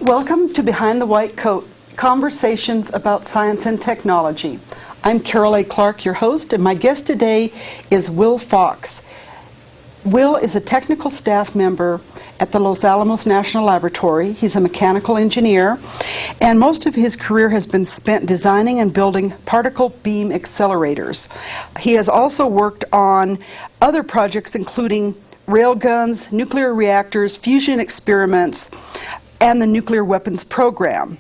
Welcome to Behind the White Coat, Conversations about Science and Technology. I'm Carol A. Clark, your host, and my guest today is Will Fox. Will is a technical staff member at the Los Alamos National Laboratory. He's a mechanical engineer, and most of his career has been spent designing and building particle beam accelerators. He has also worked on other projects including railguns, nuclear reactors, fusion experiments, and the nuclear weapons program.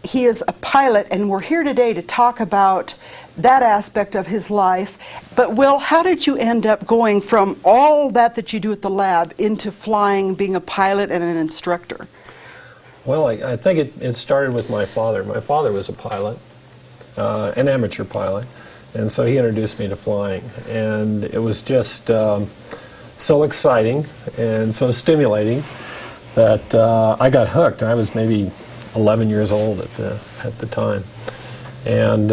He is a pilot, and we're here today to talk about that aspect of his life. But Will, how did you end up going from all that you do at the lab into flying, being a pilot and an instructor? Well, I think it started with my father. My father was a pilot, an amateur pilot, and so he introduced me to flying. And it was just so exciting and so stimulating that I got hooked. I was maybe 11 years old at the time, and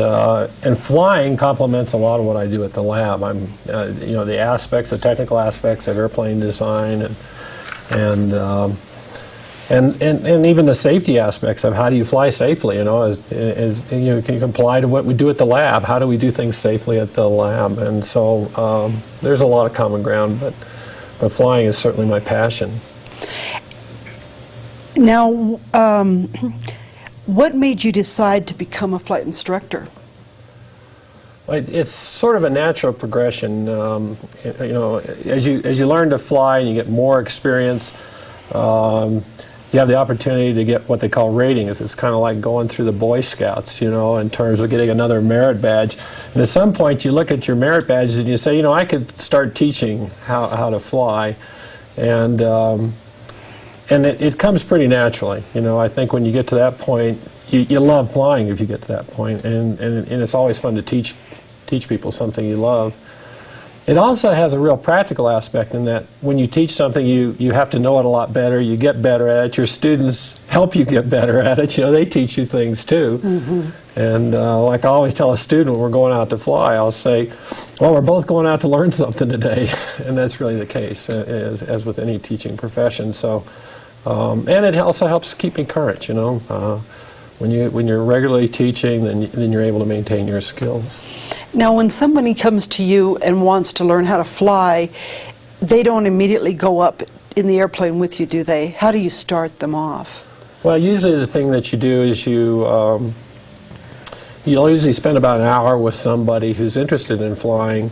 flying complements a lot of what I do at the lab. I'm the aspects, the technical aspects of airplane design, and even the safety aspects of how do you fly safely. Can you comply to what we do at the lab? How do we do things safely at the lab? And so there's a lot of common ground, but flying is certainly my passion. Now, what made you decide to become a flight instructor? It's sort of a natural progression. As you learn to fly and you get more experience, you have the opportunity to get what they call ratings. It's kind of like going through the Boy Scouts, in terms of getting another merit badge. And at some point, you look at your merit badges and you say, I could start teaching how to fly, and it comes pretty naturally. I think when you get to that point, you love flying if you get to that point, and it's always fun to teach people something you love. It also has a real practical aspect in that when you teach something, you have to know it a lot better. You get better at it. Your students help you get better at it. They teach you things too. Mm-hmm. And like I always tell a student when we're going out to fly, I'll say, well, we're both going out to learn something today. And that's really the case, as with any teaching profession. So. And it also helps keep me current, when you're regularly teaching, then you're able to maintain your skills. Now, when somebody comes to you and wants to learn how to fly, they don't immediately go up in the airplane with you, do they? How do you start them off? Well, usually the thing that you do is you'll usually spend about an hour with somebody who's interested in flying,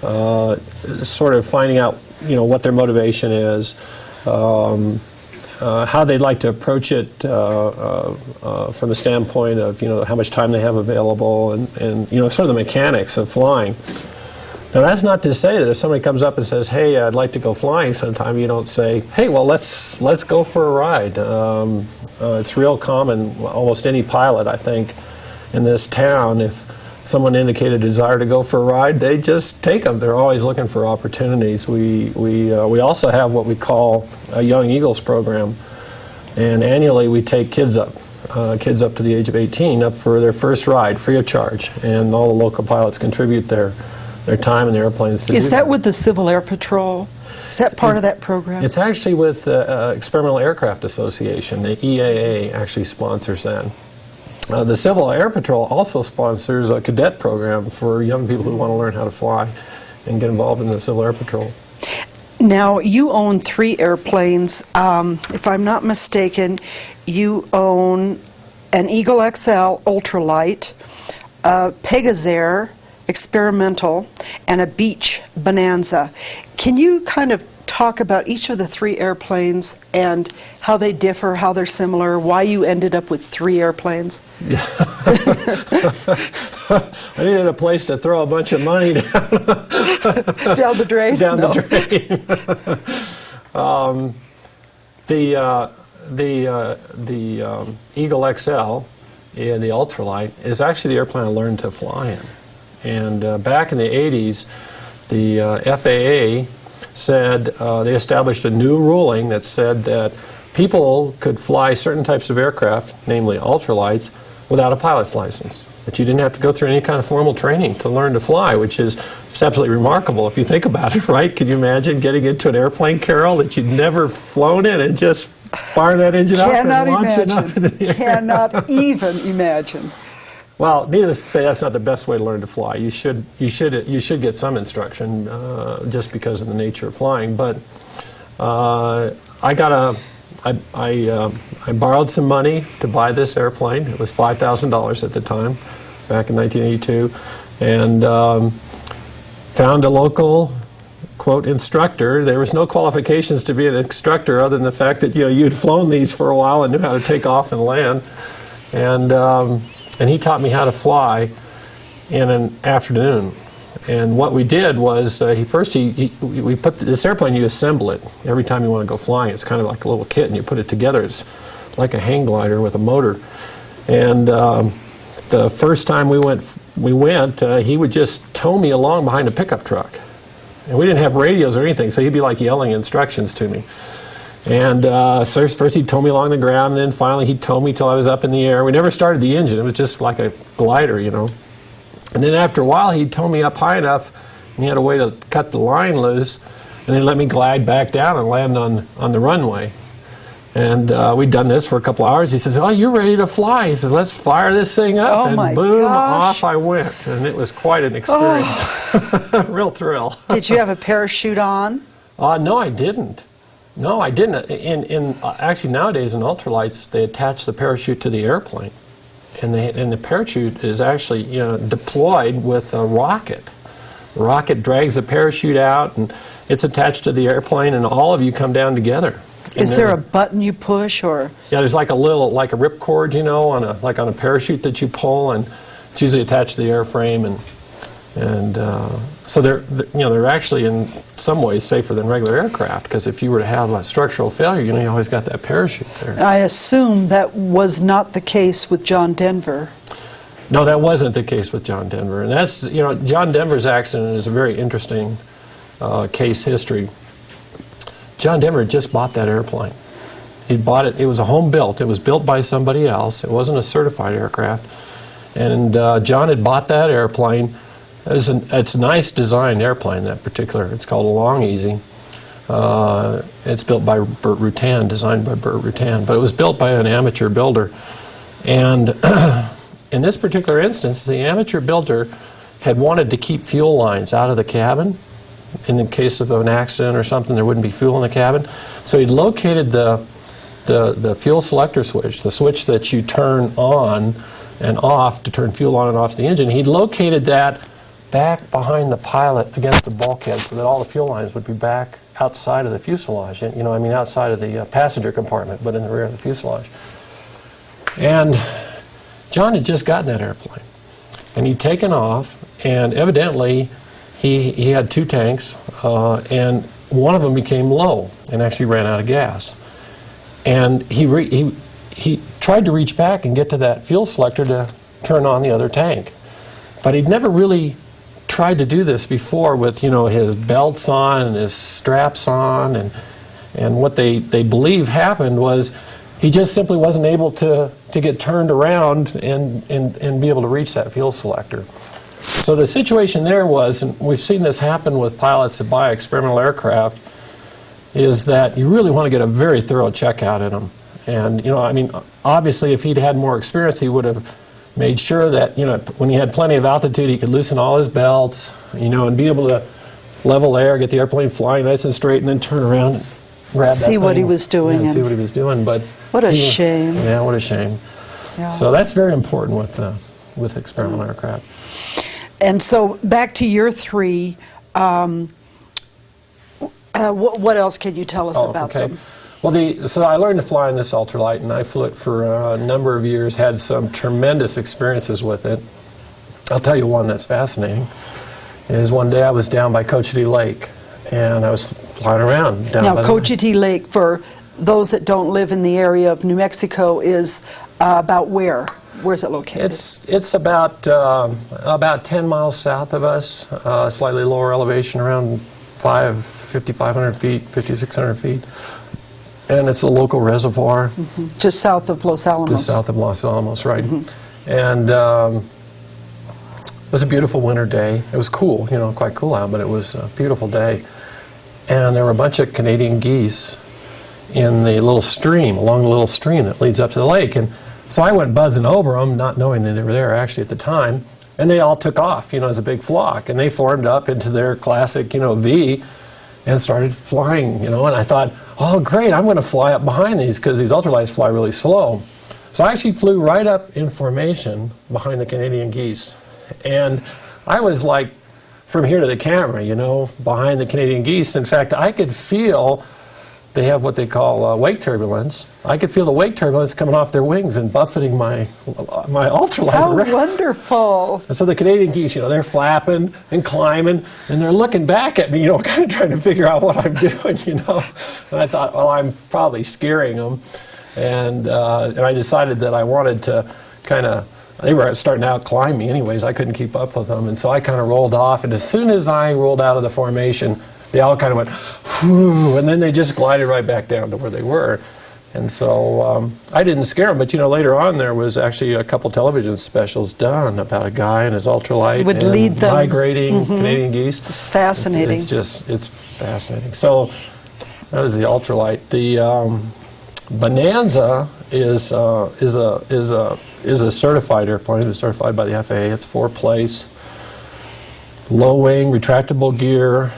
sort of finding out, what their motivation is. How they'd like to approach it from the standpoint of how much time they have available, and sort of the mechanics of flying. Now, that's not to say that if somebody comes up and says, "Hey, I'd like to go flying sometime," you don't say, "Hey, well, let's go for a ride." It's real common. Almost any pilot, I think, in this town, if someone indicated a desire to go for a ride, they just take them. They're always looking for opportunities. We also have what we call a Young Eagles program, and annually we take kids up to the age of 18 up for their first ride, free of charge, and all the local pilots contribute their time and their airplanes to do that. Is that with the Civil Air Patrol? Is that part of that program? It's actually with the Experimental Aircraft Association. The EAA actually sponsors that. The Civil Air Patrol also sponsors a cadet program for young people who want to learn how to fly and get involved in the Civil Air Patrol. Now, you own 3 airplanes. If I'm not mistaken, you own an Eagle XL ultralight, a Pegasair experimental, and a Beech Bonanza. Can you kind of talk about each of the 3 airplanes and how they differ, how they're similar, why you ended up with 3 airplanes? Yeah. I needed a place to throw a bunch of money down. Down the drain? Down the drain. The Eagle XL, the ultralight, is actually the airplane I learned to fly in. And back in the 80s, the FAA said they established a new ruling that said that people could fly certain types of aircraft, namely ultralights, without a pilot's license. But you didn't have to go through any kind of formal training to learn to fly, which is just absolutely remarkable if you think about it, right? Can you imagine getting into an airplane, Carol, that you'd never flown in and just fire that engine up and launch it up into the air? Cannot even imagine. Well, needless to say, that's not the best way to learn to fly. You should get some instruction just because of the nature of flying. But I borrowed some money to buy this airplane. It was $5,000 at the time, back in 1982, and found a local, quote, instructor. There was no qualifications to be an instructor other than the fact that you'd flown these for a while and knew how to take off and land. And he taught me how to fly in an afternoon. And what we did was, we put this airplane, you assemble it every time you want to go flying. It's kind of like a little kit, and you put it together. It's like a hang glider with a motor. And the first time we went, he would just tow me along behind a pickup truck. And we didn't have radios or anything, so he'd be like yelling instructions to me. And so first he'd tow me along the ground, and then finally he'd tow me till I was up in the air. We never started the engine. It was just like a glider, And then after a while, he'd tow me up high enough, and he had a way to cut the line loose, and then let me glide back down and land on the runway. And we'd done this for a couple hours. He says, "Oh, you're ready to fly." He says, "Let's fire this thing up." Oh, and my boom, gosh. off I went. And it was quite an experience. Real thrill. Did you have a parachute on? No, I didn't. No, I didn't. Actually, nowadays in ultralights, they attach the parachute to the airplane. And the parachute is actually deployed with a rocket. The rocket drags the parachute out, and it's attached to the airplane, and all of you come down together. Is there a button you push, or? Yeah, there's like a ripcord, on a parachute that you pull, and it's usually attached to the airframe, and so they're actually in some ways safer than regular aircraft, because if you were to have a structural failure, you always got that parachute there. I assume that was not the case with John Denver. No, that wasn't the case with John Denver, and that's John Denver's accident is a very interesting case history. John Denver had just bought that airplane. He'd bought it. It was a home built. It was built by somebody else. It wasn't a certified aircraft, and John had bought that airplane. It's a nice designed airplane, that particular. It's called a Long Easy. It's built by Burt Rutan, designed by Burt Rutan, but it was built by an amateur builder. And in this particular instance, the amateur builder had wanted to keep fuel lines out of the cabin. In the case of an accident or something, there wouldn't be fuel in the cabin. So he'd located the fuel selector switch, the switch that you turn on and off to turn fuel on and off the engine. He'd located that back behind the pilot against the bulkhead so that all the fuel lines would be back outside of the fuselage, outside of the passenger compartment, but in the rear of the fuselage. And John had just gotten that airplane, and he'd taken off, and evidently he had two tanks, and one of them became low and actually ran out of gas. And he tried to reach back and get to that fuel selector to turn on the other tank, but he'd never really tried to do this before with his belts on and his straps on, and what they believe happened was he just simply wasn't able to get turned around and be able to reach that fuel selector. So the situation there was, and we've seen this happen with pilots that buy experimental aircraft, is that you really want to get a very thorough checkout in them. And obviously if he'd had more experience, he would have made sure that, when he had plenty of altitude, he could loosen all his belts, and be able to level air, get the airplane flying nice and straight, and then turn around and grab that See what thing. he was doing. Yeah, see what he was doing. But what a shame. Yeah, what a shame. Yeah. So that's very important with experimental aircraft. And so back to your three, what else can you tell us about them? Well, so I learned to fly in this ultralight, and I flew it for a number of years, had some tremendous experiences with it. I'll tell you one that's fascinating, is one day I was down by Cochiti Lake, and I was flying around down by the Cochiti Lake, for those that don't live in the area of New Mexico, is about where? Where's it located? It's about 10 miles south of us, slightly lower elevation, around 5,500 feet, 5,600 feet. and it's a local reservoir. Just south of Los Alamos. Just south of Los Alamos, right. And it was a beautiful winter day. It was cool, you know, quite cool out, but it was a beautiful day. And there were a bunch of Canadian geese in the little stream, along the little stream that leads up to the lake. And so I went buzzing over them, not knowing that they were there actually at the time. And they all took off, you know, as a big flock. And they formed up into their classic, you know, V and started flying, you know. And I thought, oh, great, I'm going to fly up behind these because these ultralights fly really slow. So I actually flew right up in formation behind the Canadian geese. And I was like from here to the camera, you know, behind the Canadian geese. In fact, I could feel, they have what they call wake turbulence. I could feel the wake turbulence coming off their wings and buffeting my ultralight around. How wonderful. And so the Canadian geese, you know, they're flapping and climbing, and they're looking back at me, you know, kind of trying to figure out what I'm doing, you know. And I thought, well, I'm probably scaring them. And I decided that I wanted to kind of, they were starting to outclimb me anyways. I couldn't keep up with them. And so I kind of rolled off. And as soon as I rolled out of the formation, they all kind of went, whew, and then they just glided right back down to where they were. And so I didn't scare them. But, you know, later on there was actually a couple television specials done about a guy and his ultralight would and lead them. migrating Canadian geese. It's fascinating. It's fascinating. So that was the ultralight. The Bonanza is a certified airplane. It's certified by the FAA. It's 4-place, low wing, retractable gear,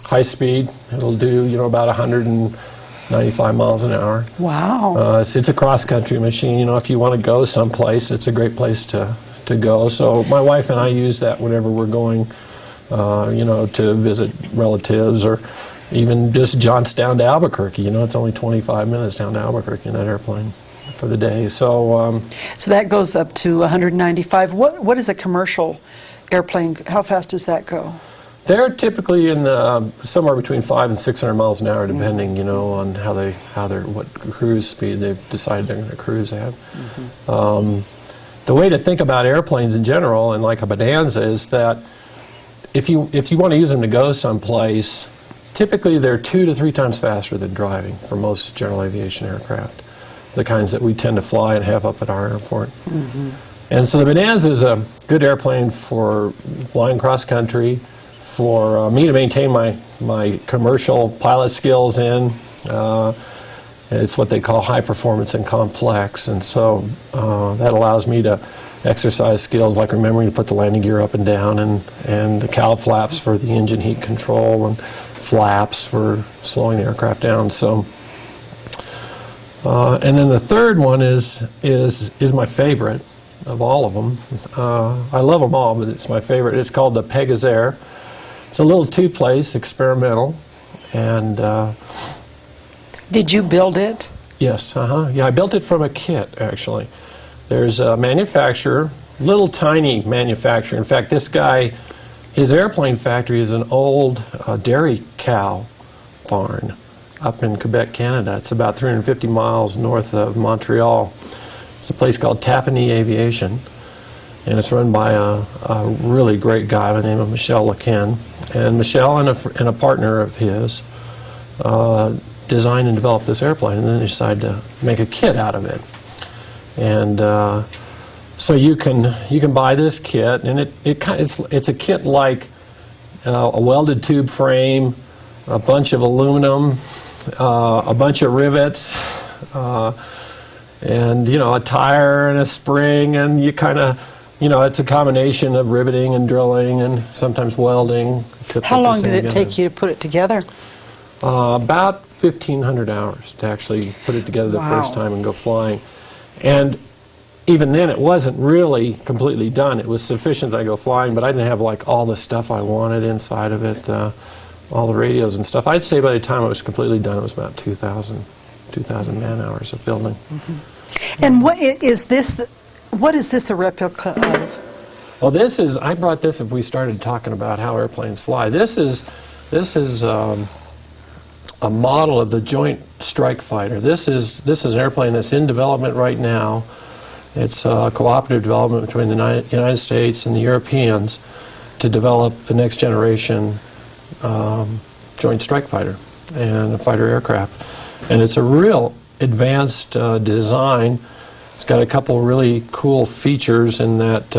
high speed. It'll do, you know, about 195 miles an hour. Wow. It's a cross-country machine. You know, if you want to go someplace, it's a great place to go. So my wife and I use that whenever we're going, you know, to visit relatives or even just jaunts down to Albuquerque. You know, it's only 25 minutes down to Albuquerque in that airplane for the day. So so that goes up to 195. What is a commercial airplane? How fast does that go? they're typically in somewhere between 500 and 600 miles an hour, depending, you know, on what cruise speed they've decided they're going to cruise at. The way to think about airplanes in general, and like a Bonanza, is that if you want to use them to go someplace, typically they're 2 to 3 times faster than driving for most general aviation aircraft, the kinds that we tend to fly and have up at our airport. And so the Bonanza is a good airplane for flying cross country, for me to maintain my commercial pilot skills in. It's what they call high performance and complex, and so that allows me to exercise skills like remembering to put the landing gear up and down, and the cowl flaps for the engine heat control, and flaps for slowing the aircraft down. So, and then the third one is my favorite of all of them. I love them all, but it's my favorite. It's called the Pegasair. It's a little 2-place experimental, and did you build it? Yes, yeah, I built it from a kit, actually. There's a manufacturer, little tiny manufacturer. In fact, this guy, his airplane factory is an old dairy cow barn up in Quebec, Canada. It's about 350 miles north of Montreal. It's a place called Tapani Aviation, and it's run by a really great guy by the name of Michel Lequin. And Michel and a partner of his designed and developed this airplane, and then they decided to make a kit out of it. And so you can buy this kit, and it's a kit like a welded tube frame, a bunch of aluminum, a bunch of rivets, and a tire and a spring, and you kind of it's a combination of riveting and drilling and sometimes welding. How long did it take you to put it together? About 1,500 hours to actually put it together the first time and go flying. And even then, it wasn't really completely done. It was sufficient that I go flying, but I didn't have like all the stuff I wanted inside of it, all the radios and stuff. I'd say by the time it was completely done, it was about 2,000 man-hours of building. And what is this a replica of? Well, I brought this if we started talking about how airplanes fly. This is a model of the Joint Strike Fighter. This is an airplane that's in development right now. It's a cooperative development between the United States and the Europeans to develop the next generation Joint Strike Fighter. and a fighter aircraft. And it's a real advanced design. It's got a couple really cool features in that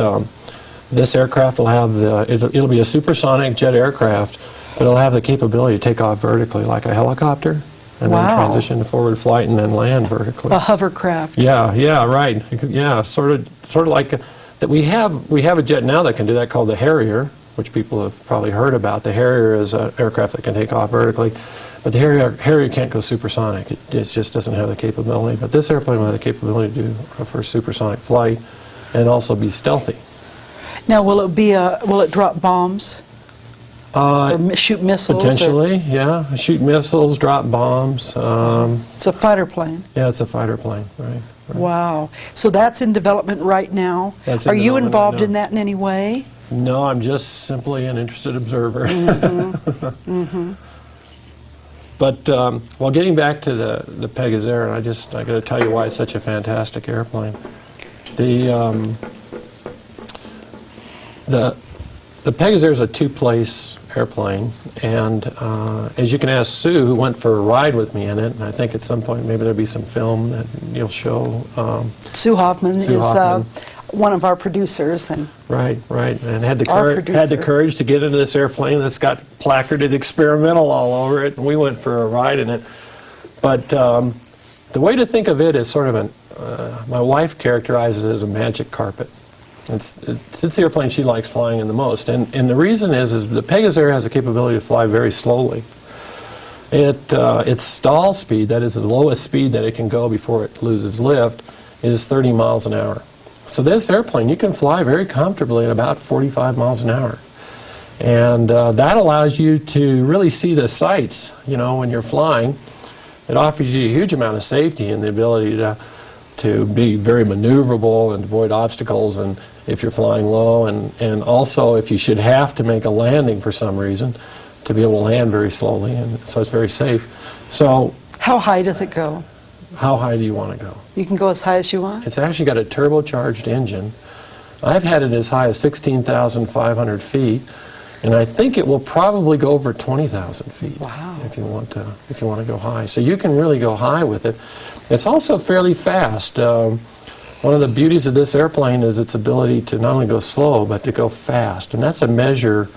this aircraft will have it'll be a supersonic jet aircraft, but it'll have the capability to take off vertically like a helicopter, and then transition to forward flight and then land vertically. A hovercraft. Yeah, right. Yeah, sort of like that. We have a jet now that can do that called the Harrier, which people have probably heard about. The Harrier is an aircraft that can take off vertically, but the Harrier can't go supersonic. It just doesn't have the capability. But this airplane will have the capability to do for supersonic flight and also be stealthy. Now, will it drop bombs? Or shoot missiles? Potentially, yeah. Shoot missiles, drop bombs. It's a fighter plane. Yeah, it's a fighter plane, right. Wow. So that's in development right now. Are you involved in that in any way? No, I'm just simply an interested observer. But well, getting back to the Pegasus Air, and I got to tell you why it's such a fantastic airplane. The Pegasus Air is a two-place airplane, and as you can ask Sue, who went for a ride with me in it, and I think at some point maybe there'll be some film that you'll show. Sue Hoffman is one of our producers, and right, and had the courage to get into this airplane that's got placarded experimental all over it, and we went for a ride in it. But the way to think of it is sort of my wife characterizes it as a magic carpet. It's the airplane she likes flying in the most, and the reason is the Pegasus Air has the capability to fly very slowly. Its stall speed, that is the lowest speed that it can go before it loses lift, is 30 miles an hour. So this airplane, you can fly very comfortably at about 45 miles an hour. And that allows you to really see the sights, when you're flying. It offers you a huge amount of safety and the ability to be very maneuverable and avoid obstacles, and if you're flying low, and also if you should have to make a landing for some reason, to be able to land very slowly, and so it's very safe. So how high does it go? How high do you want to go? You can go as high as you want? It's actually got a turbocharged engine. I've had it as high as 16,500 feet, and I think it will probably go over 20,000 feet. Wow. If you want to go high. So you can really go high with it. It's also fairly fast. One of the beauties of this airplane is its ability to not only go slow, but to go fast. And that's a measure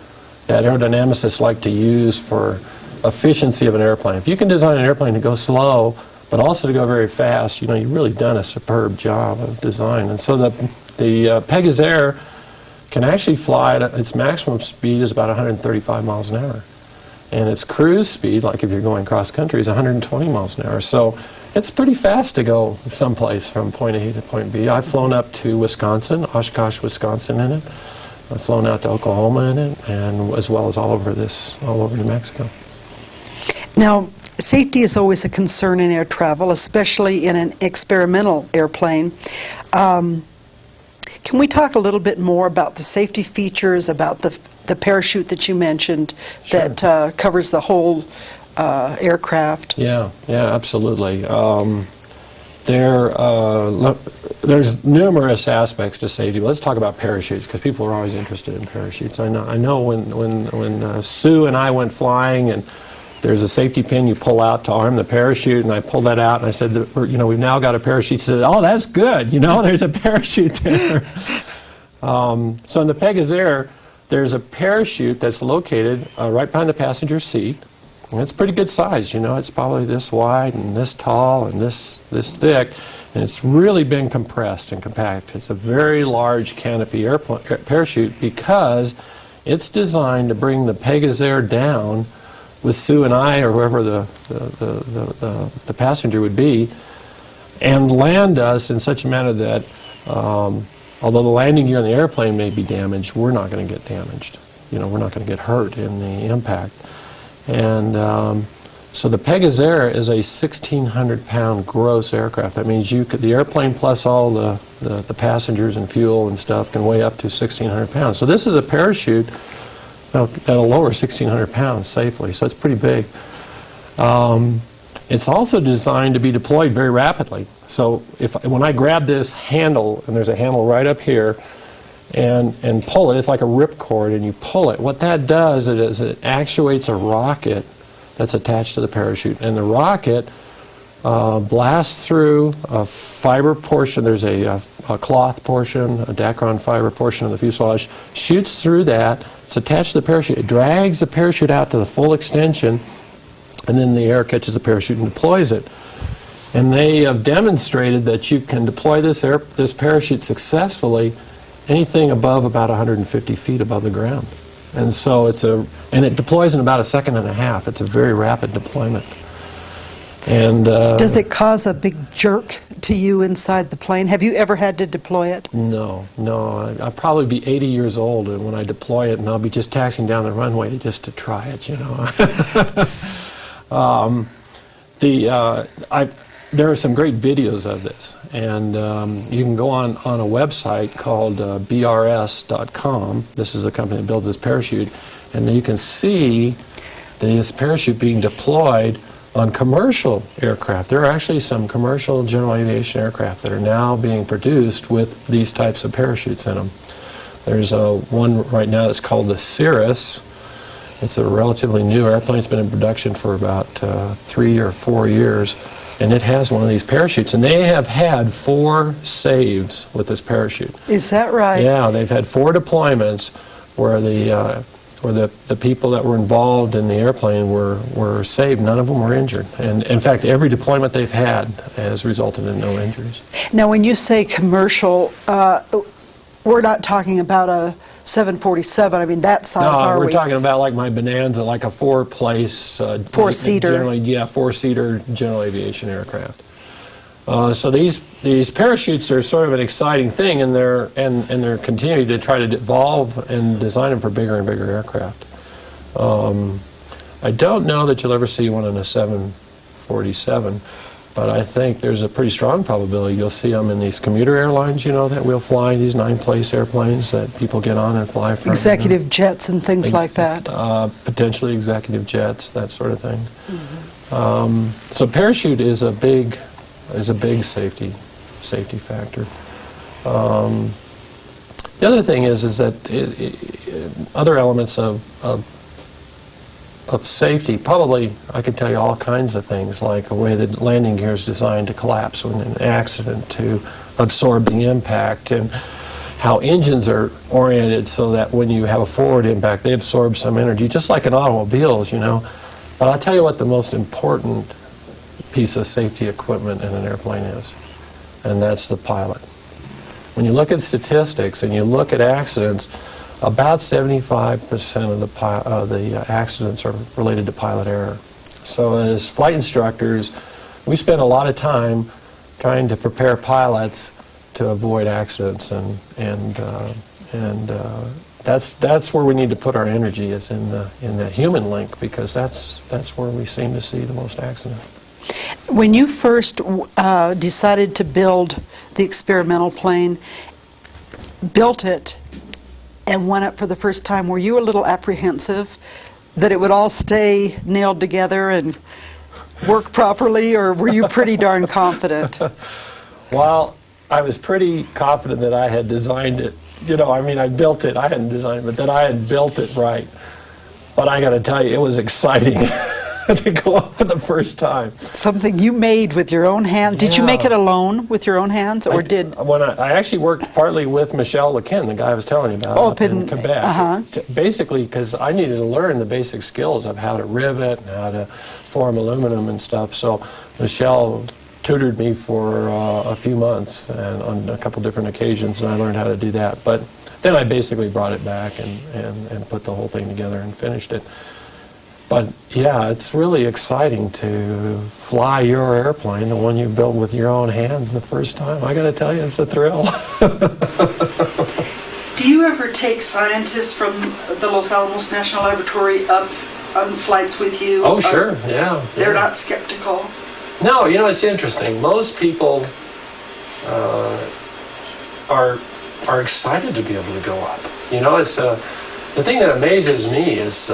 that aerodynamicists like to use for efficiency of an airplane. If you can design an airplane to go slow, but also to go very fast, you've really done a superb job of design. And so the Pegasus Air can actually fly at its maximum speed is about 135 miles an hour. And its cruise speed, like if you're going cross country, is 120 miles an hour. So it's pretty fast to go someplace from point A to point B. I've flown up to Wisconsin, Oshkosh, Wisconsin in it. I've flown out to Oklahoma in it, and as well as all over New Mexico. Now, safety is always a concern in air travel, especially in an experimental airplane. Can we talk a little bit more about the safety features, about the parachute that you mentioned, Sure. that covers the whole aircraft? Yeah, absolutely. There's numerous aspects to safety. Let's talk about parachutes, because people are always interested in parachutes. I know when Sue and I went flying, and there's a safety pin you pull out to arm the parachute, and I pulled that out, and I said, we've now got a parachute. She said, oh, that's good, there's a parachute there. So in the Pegasus Air, there's a parachute that's located right behind the passenger seat. And it's pretty good size, it's probably this wide and this tall and this thick, and it's really been compressed and compact. It's a very large canopy parachute because it's designed to bring the Pegasus Air down with Sue and I, or whoever the passenger would be, and land us in such a manner that although the landing gear on the airplane may be damaged, we're not going to get damaged. We're not going to get hurt in the impact. And so the Pegasus Air is a 1,600-pound gross aircraft. That means the airplane plus all the passengers and fuel and stuff can weigh up to 1,600 pounds. So this is a parachute that'll lower 1,600 pounds safely. So it's pretty big. It's also designed to be deployed very rapidly. So when I grab this handle, and there's a handle right up here, and pull it, it's like a ripcord, and you pull it. What that does is it actuates a rocket that's attached to the parachute. And the rocket blasts through a fiber portion. There's a cloth portion, a Dacron fiber portion of the fuselage, shoots through that. It's attached to the parachute. It drags the parachute out to the full extension, and then the air catches the parachute and deploys it. And they have demonstrated that you can deploy this parachute successfully anything above about 150 feet above the ground. And so it deploys in about a second and a half. It's a very rapid deployment. And does it cause a big jerk to you inside the plane? Have you ever had to deploy it? No. I'll probably be 80 years old when I deploy it, and I'll be just taxiing down the runway just to try it, you know. There are some great videos of this, and you can go on a website called brs.com. This is the company that builds this parachute, and you can see this parachute being deployed on commercial aircraft. There are actually some commercial general aviation aircraft that are now being produced with these types of parachutes in them. There's one right now that's called the Cirrus. It's a relatively new airplane. It's been in production for about 3 or 4 years. And it has one of these parachutes, and they have had 4 saves with this parachute. Is that right? Yeah, they've had 4 deployments where the people that were involved in the airplane were saved. None of them were injured. And in fact, every deployment they've had has resulted in no injuries. Now, when you say commercial, we're not talking about a 747. I mean, that size, are we? No, we're talking about like my Bonanza, like a 4-place... 4-seater. Generally, yeah, 4-seater general aviation aircraft. So these parachutes are sort of an exciting thing, and they're continuing to try to evolve and design them for bigger and bigger aircraft. I don't know that you'll ever see one in a 747, but I think there's a pretty strong probability you'll see them in these commuter airlines, you know, that we'll fly, these 9-place airplanes that people get on and fly from. Executive jets and things like that. Potentially executive jets, that sort of thing. Mm-hmm. So parachute is a big safety factor. The other thing is that other elements of safety, probably I could tell you all kinds of things, like the way the landing gear is designed to collapse when an accident, to absorb the impact, and how engines are oriented so that when you have a forward impact, they absorb some energy, just like in automobiles, you know. But I'll tell you what the most important piece of safety equipment in an airplane is, and that's the pilot. When you look at statistics and you look at accidents, about 75% of the accidents are related to pilot error. So as flight instructors, we spend a lot of time trying to prepare pilots to avoid accidents, and that's where we need to put our energy, is in the human link, because that's where we seem to see the most accidents. When you first decided to build the experimental plane, built it, and went up for the first time, were you a little apprehensive that it would all stay nailed together and work properly, or were you pretty darn confident? Well, I was pretty confident that I had designed it. You know, I mean, I built it. I hadn't designed it, but that I had built it right. But I got to tell you, it was exciting to go up for the first time. Something you made with your own hands. Did you make it alone with your own hands, or I actually worked partly with Michel Lequin, the guy I was telling you about, up in Quebec. Basically, because I needed to learn the basic skills of how to rivet and how to form aluminum and stuff. So Michel tutored me for a few months and on a couple different occasions, and I learned how to do that. But then I basically brought it back and put the whole thing together and finished it. But yeah, it's really exciting to fly your airplane, the one you built with your own hands the first time. I got to tell you, it's a thrill. Do you ever take scientists from the Los Alamos National Laboratory up on flights with you? Oh, sure, yeah. They're not skeptical? No, you know, it's interesting. Most people are excited to be able to go up. You know, it's the thing that amazes me is,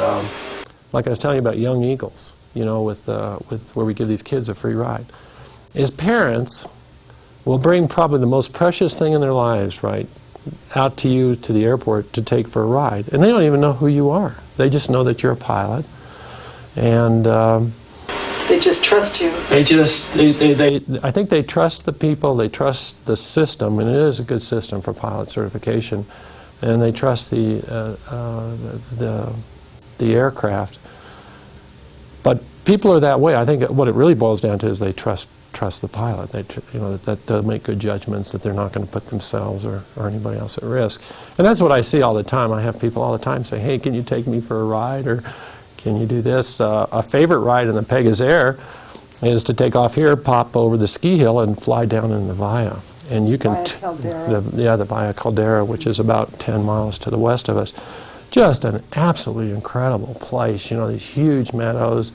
like I was telling you about Young Eagles, you know, with where we give these kids a free ride, is parents will bring probably the most precious thing in their lives, right, out to you to the airport to take for a ride. And they don't even know who you are. They just know that you're a pilot. And They just trust you. I think they trust the people, they trust the system, and it is a good system for pilot certification, and they trust the aircraft. But people are that way. I think what it really boils down to is they trust the pilot. That they'll make good judgments, that they're not going to put themselves or anybody else at risk. And that's what I see all the time. I have people all the time say, "Hey, can you take me for a ride?" or "Can you do this?" A favorite ride in the Pegasus Air is to take off here, pop over the ski hill, and fly down in the Via. And you can the Via Caldera, which is about 10 miles to the west of us. Just an absolutely incredible place. These huge meadows,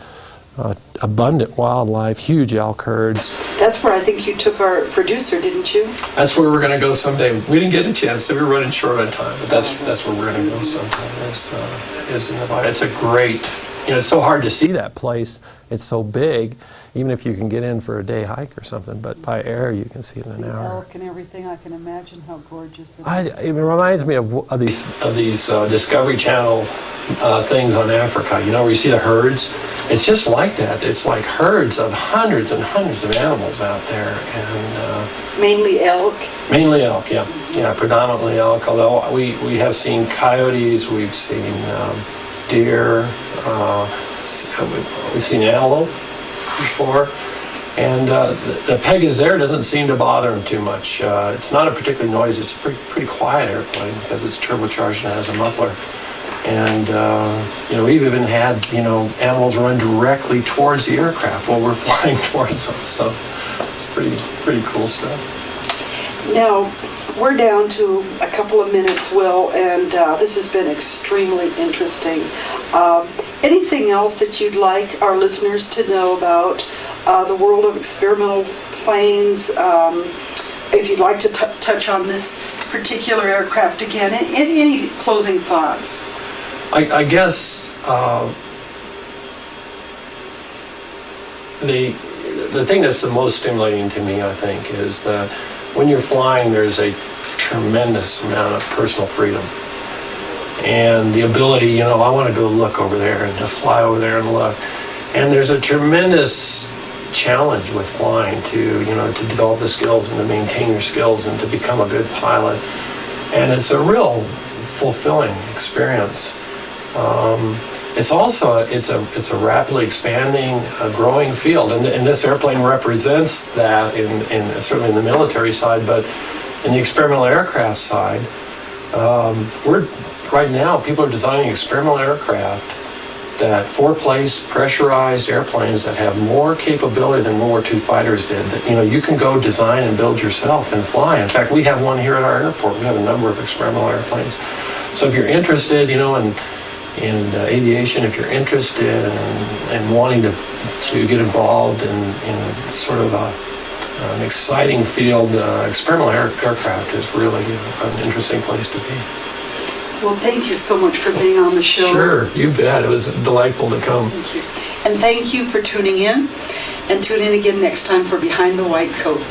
abundant wildlife, huge elk herds. That's where I think you took our producer, didn't you? That's where we're going to go someday. We didn't get a chance. We were running short on time, but that's where we're going to go sometime. Is in the Via. It's a great. It's so hard to see that place. It's so big. Even if you can get in for a day hike or something, but by air you can see it in an hour. The elk and everything, I can imagine how gorgeous it is. It reminds me of these Discovery Channel things on Africa, where you see the herds. It's just like that. It's like herds of hundreds and hundreds of animals out there. And mainly elk? Mainly elk, yeah. Yeah, predominantly elk, although we have seen coyotes, we've seen deer, we've seen antelope before, and the Pegasus Air doesn't seem to bother them too much. It's not a particularly noisy. It's a pretty quiet airplane because it's turbocharged and has a muffler. And we've even had animals run directly towards the aircraft while we're flying towards them. So it's pretty cool stuff. Now we're down to a couple of minutes, Will, and this has been extremely interesting. Anything else that you'd like our listeners to know about the world of experimental planes? If you'd like to touch on this particular aircraft again, any closing thoughts? I guess the thing that's the most stimulating to me, I think, is that when you're flying, there's a tremendous amount of personal freedom. And the ability, I want to go look over there and to fly over there and look. And there's a tremendous challenge with flying to develop the skills and to maintain your skills and to become a good pilot. And it's a real fulfilling experience. It's also it's a rapidly expanding, growing field, and this airplane represents that in certainly in the military side, but in the experimental aircraft side, right now people are designing experimental aircraft that four-place pressurized airplanes that have more capability than World War II fighters did. That you can go design and build yourself and fly. In fact, we have one here at our airport. We have a number of experimental airplanes. So if you're interested, in aviation, if you're interested in wanting to get involved in sort of an exciting field, experimental aircraft is really an interesting place to be. Well, thank you so much for being on the show. Sure, you bet. It was delightful to come. Thank you. And thank you for tuning in, and tune in again next time for Behind the White Coat.